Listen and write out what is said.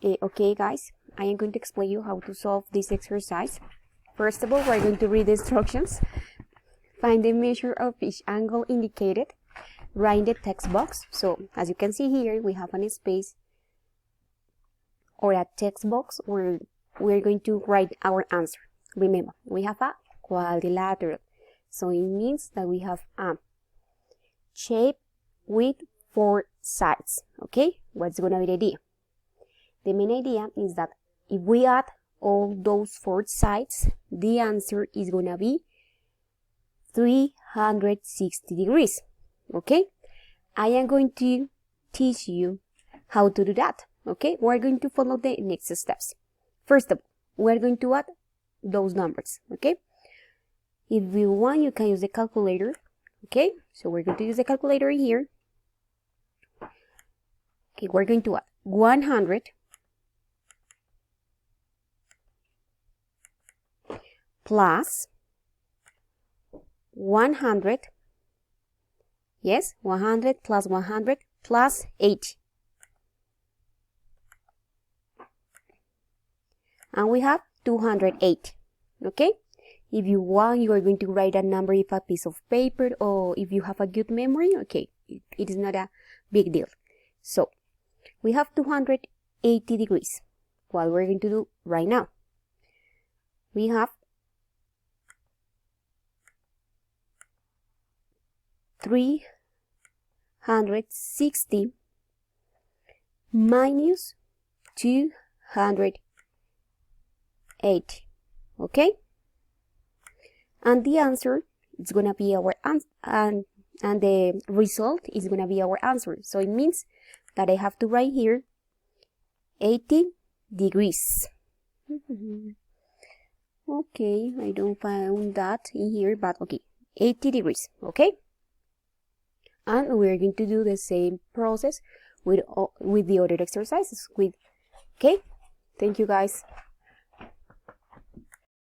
Okay guys, I am going to explain you how to solve this exercise. First of all, we're going to read the instructions. Find the measure of each angle indicated. Write in the text box. So as you can see here, we have a space or a text box where we're going to write our answer. Remember, we have a quadrilateral. So it means that we have a shape with 4 sides. Okay, what's going to be the idea? The main idea is that if we add all those 4 sides, the answer is going to be 360 degrees. Okay, I am going to teach you how to do that. Okay, we're going to follow the next steps. First of all, we're going to add those numbers. Okay, if you want, you can use the calculator. Okay, so we're going to use the calculator here. Okay, we're going to add 100 plus 100, yes, 100 plus 100 plus 80. And we have 208, okay? If you want, you are going to write a number in a piece of paper, or if you have a good memory, okay, it is not a big deal. So, we have 280 degrees. What we're going to do right now, we have 360 minus 280, okay? And the answer is gonna be our answer, and the result is gonna be our answer. So it means that I have to write here 80 degrees. Okay, I don't find that in here, but okay, 80 degrees, okay? And we're going to do the same process with the other exercises. Okay, thank you guys.